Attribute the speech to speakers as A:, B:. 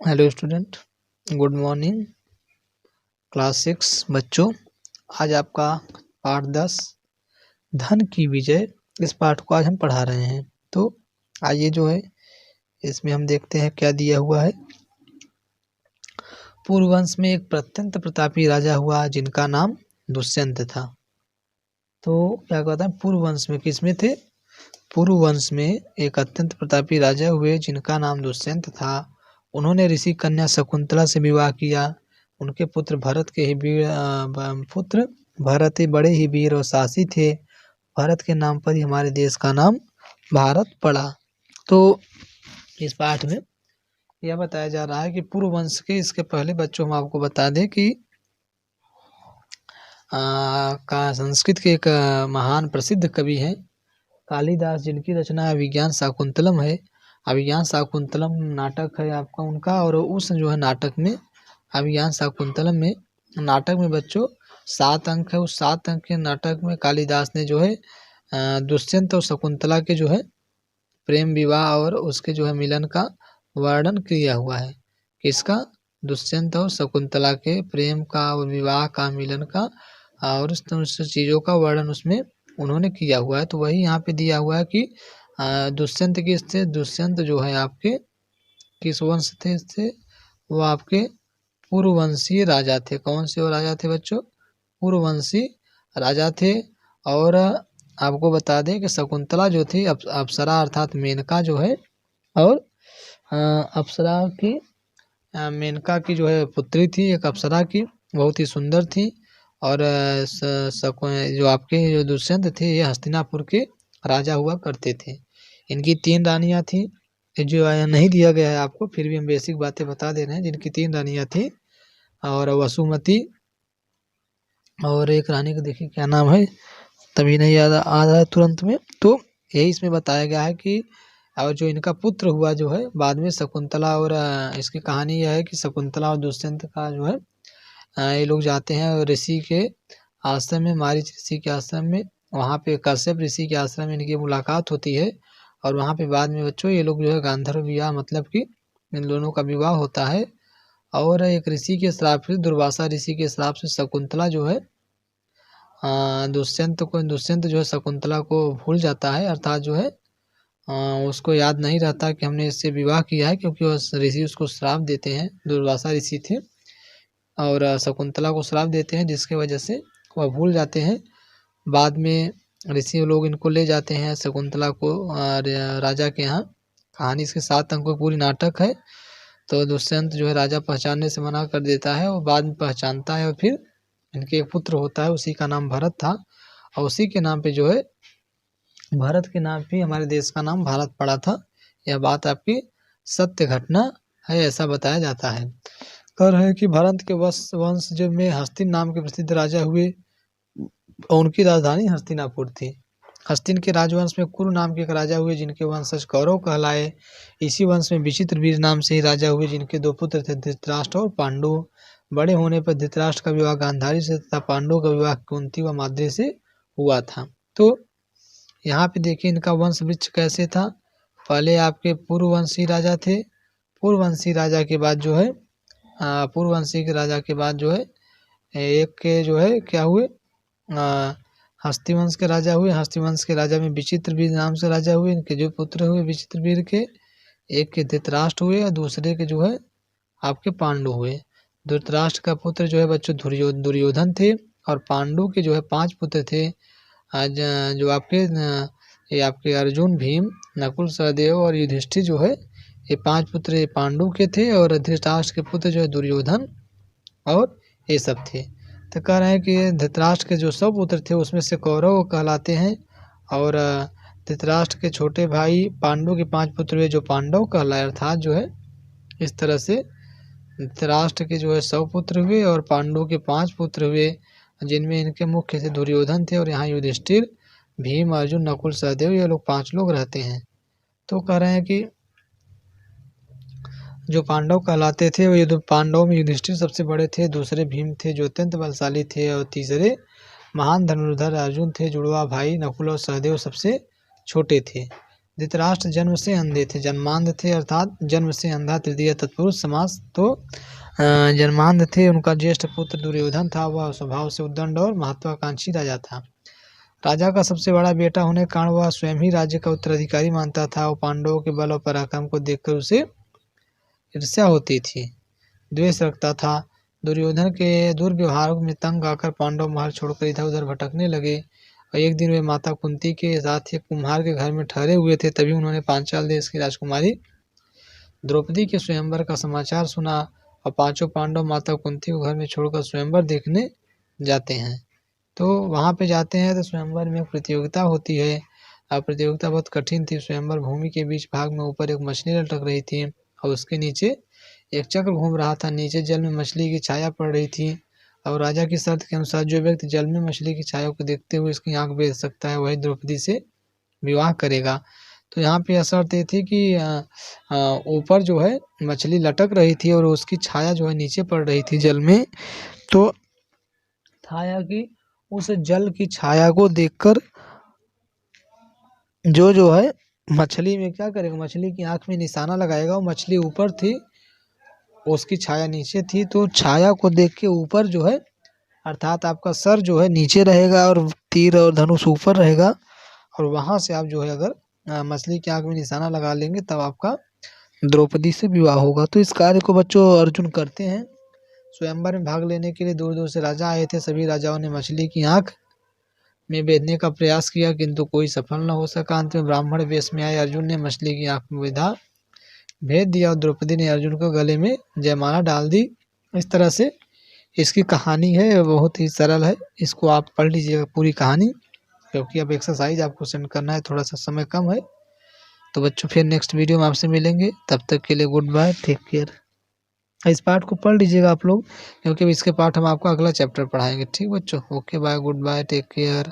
A: Hello student, good morning. Class 6 बच्चों, आज आपका पाठ 10 धन की विजय, इस पाठ को आज हम पढ़ा रहे हैं। तो आइए जो है इसमें हम देखते हैं क्या दिया हुआ है। पूर्व वंश में एक अत्यंत प्रतापी राजा हुआ जिनका नाम दुष्यंत था। तो क्या कहता है, पूर्व वंश में किसमें थे? पूर्व वंश में एक अत्यंत प्रतापी राजा हुए जिनका नाम दुष्यंत था। उन्होंने ऋषि कन्या शकुंतला से विवाह किया। उनके पुत्र भरत के ही पुत्र भरत बड़े ही वीर और साहसी थे। भरत के नाम पर ही हमारे देश का नाम भारत पड़ा। तो इस पाठ में यह बताया जा रहा है कि पूर्व वंश के इसके पहले बच्चों हम आपको बता दें कि संस्कृत के एक महान प्रसिद्ध कवि हैं कालिदास, जिनकी रचना अभिज्ञान शाकुंतलम है। अभिज्ञान शाकुंतलम नाटक है आपका उनका, और उस जो है नाटक में अभिज्ञान शाकुंतलम में नाटक में बच्चों 7 अंक है। उस 7 अंक के नाटक में कालिदास ने जो है दुष्यंत और शकुंतला के जो है प्रेम विवाह और उसके जो है मिलन का वर्णन किया हुआ है। किसका? दुष्यंत और शकुंतला के प्रेम का और विवाह का, मिलन का, और उस चीज़ों का वर्णन उसमें उन्होंने किया हुआ है। तो वही यहाँ पे दिया हुआ है कि दुष्यंत किस थे? दुष्यंत जो है आपके किस वंश थे? इससे वो आपके पूर्ववंशीय राजा थे। कौन से वो राजा थे बच्चों? पूर्ववंशी राजा थे। और आपको बता दें कि शकुंतला जो थी अप्सरा अर्थात मेनका जो है, और अप्सरा की मेनका की जो है पुत्री थी, एक अप्सरा की, बहुत ही सुंदर थी। और जो आपके जो दुष्यंत थे ये हस्तिनापुर के राजा हुआ करते थे। इनकी 3 रानियां थी, जो नहीं दिया गया है आपको, फिर भी हम बेसिक बातें बता दे रहे हैं। जिनकी 3 रानियां थी, और वसुमती, और एक रानी का देखिए क्या नाम है, तभी नहीं याद आ रहा है तुरंत में। तो यही इसमें बताया गया है कि और जो इनका पुत्र हुआ जो है बाद में शकुंतला, और इसकी कहानी यह है कि शकुंतला और दुष्यंत का जो है ये लोग जाते हैं ऋषि के आश्रम में, मारीच ऋषि के आश्रम में। वहाँ पे कश्यप ऋषि के आश्रम में इनकी मुलाकात होती है, और वहाँ पे बाद में बच्चों ये लोग जो है गांधर्व विवाह, मतलब कि इन दोनों का विवाह होता है। और एक ऋषि के श्राप से, दुर्वासा ऋषि के श्राप से शकुंतला जो है दुष्यंत जो है शकुंतला को भूल जाता है, अर्थात जो है उसको याद नहीं रहता कि हमने इससे विवाह किया है, क्योंकि वह ऋषि उसको श्राप देते हैं। दुर्वासा ऋषि थे और शकुंतला को श्राप देते हैं, जिसके वजह से वह भूल जाते हैं। बाद में ऋषि लोग इनको ले जाते हैं शकुंतला को राजा के यहाँ। कहानी इसके 7 अंकों की पूरी नाटक है। तो दुष्यंत जो है राजा पहचानने से मना कर देता है, और बाद में पहचानता है, और फिर इनके एक पुत्र होता है, उसी का नाम भरत था, और उसी के नाम पे जो है भारत के नाम पे हमारे देश का नाम भारत पड़ा था। यह बात आपकी सत्य घटना है, ऐसा बताया जाता है। कह रहे हैं कि भरत के वंश जब में हस्तिन नाम के प्रसिद्ध राजा हुए, और उनकी राजधानी हस्तिनापुर थी। हस्तिन के राजवंश में कुरु नाम के एक राजा हुए, जिनके वंशज कौरव कहलाए। इसी वंश में विचित्रवीर नाम से ही राजा हुए, जिनके 2 पुत्र थे, धृतराष्ट्र और पांडु। बड़े होने पर धृतराष्ट्र का विवाह गांधारी से तथा पांडु का विवाह कुंती व माद्री से हुआ था। तो यहाँ पे देखिए इनका वंश वृक्ष कैसे था। पहले आपके पूर्ववंशी राजा थे। पूर्ववंशी राजा के बाद जो है पूर्ववंशी के राजा के बाद जो है एक के जो है क्या हुए, हस्तिवंश के राजा हुए। हस्तिवंश के राजा में विचित्रवीर नाम से राजा हुए। इनके जो पुत्र हुए विचित्रवीर के, एक के धृतराष्ट्र हुए और दूसरे के जो है आपके पांडु हुए। धृतराष्ट्र का पुत्र जो है बच्चों दुर्योधन थे, और पांडु के जो है 5 पुत्र थे। आज जो आपके ये आपके अर्जुन, भीम, नकुल, सहदेव और युधिष्ठिर जो है, ये 5 पुत्र पांडु के थे, और धृतराष्ट्र के पुत्र जो है दुर्योधन और ये सब थे। तो कह रहे हैं कि धृतराष्ट्र के जो 100 पुत्र थे उसमें से कौरव कहलाते हैं, और धृतराष्ट्र के छोटे भाई पांडु के 5 पुत्र हुए जो पांडव कहलाए। अर्थात जो है इस तरह से धृतराष्ट्र के जो है 100 पुत्र हुए, और पांडु के 5 पुत्र हुए, जिनमें इनके मुख्य से दुर्योधन थे, और यहाँ युधिष्ठिर, भीम, अर्जुन, नकुल, सहदेव, ये लोग 5 लोग रहते हैं। तो कह रहे हैं कि जो पांडव कहलाते थे वो पांडव में युधिष्ठिर सबसे बड़े थे, दूसरे भीम थे जो अत्यंत बलशाली थे, और तीसरे महान धनुर्धर अर्जुन थे। जुड़वा भाई नकुल और सहदेव सबसे छोटे थे। धृतराष्ट्र जन्म से अंधे थे, जन्मांध थे अर्थात जन्म से अंधा तृतीय तत्पुरुष समास। तो जन्मांध थे, उनका ज्येष्ठ पुत्र दुर्योधन था, वह स्वभाव से उद्दंड और महत्वाकांक्षी राजा था। राजा का सबसे बड़ा बेटा होने के कारण वह स्वयं ही राज्य का उत्तराधिकारी मानता था। वो पांडवों के बल और पराक्रम को देखकर उसे ईर्ष्या होती थी, द्वेष रखता था। दुर्योधन के दुर्व्यवहार में तंग आकर पांडव महल छोड़कर इधर उधर भटकने लगे। और एक दिन वे माता कुंती के साथ एक कुम्हार के घर में ठहरे हुए थे, तभी उन्होंने पांचाल देश की राजकुमारी द्रौपदी के स्वयंवर का समाचार सुना। और पांचों पांडव माता कुंती को घर में छोड़कर स्वयंवर देखने जाते हैं। तो वहाँ पे जाते हैं तो स्वयंवर में प्रतियोगिता होती है। और प्रतियोगिता बहुत कठिन थी। स्वयंवर भूमि के बीच भाग में ऊपर एक मछली लटक रही थी और उसके नीचे एक चक्र घूम रहा था। नीचे जल में मछली की छाया पड़ रही थी। और राजा की शर्त के अनुसार जो व्यक्ति जल में मछली की छाया को देखते हुए इसकी आंख बेच सकता है, वही द्रौपदी से विवाह करेगा। तो यहाँ पे शर्त ये थी कि ऊपर जो है मछली लटक रही थी और उसकी छाया जो है नीचे पड़ रही थी जल में। तो छाया की उस जल की छाया को देखकर जो है मछली में क्या करेगा, मछली की आंख में निशाना लगाएगा। वो मछली ऊपर थी, उसकी छाया नीचे थी। तो छाया को देख के ऊपर जो है अर्थात आपका सर जो है नीचे रहेगा और तीर और धनुष ऊपर रहेगा। और वहां से आप जो है अगर मछली की आंख में निशाना लगा लेंगे तब आपका द्रौपदी से विवाह होगा। तो इस कार्य को बच्चों अर्जुन करते हैं। स्वयंवर में भाग लेने के लिए दूर दूर से राजा आए थे। सभी राजाओं ने मछली की आंख में बेधने का प्रयास किया, किंतु कोई सफल न हो सका। अंत में ब्राह्मण वेश में आए अर्जुन ने मछली की आंख में विधा भेद दिया और द्रौपदी ने अर्जुन को गले में जयमाला डाल दी। इस तरह से इसकी कहानी है, बहुत ही सरल है। इसको आप पढ़ लीजिएगा पूरी कहानी, क्योंकि अब एक्सरसाइज आपको सेंड करना है, थोड़ा सा समय कम है। तो बच्चों फिर नेक्स्ट वीडियो में आपसे मिलेंगे, तब तक के लिए गुड बाय, टेक केयर। इस पार्ट को पढ़ लीजिएगा आप लोग, क्योंकि इसके पार्ट हम आपको अगला चैप्टर पढ़ाएंगे। ठीक बच्चों, okay bye, good bye, take care.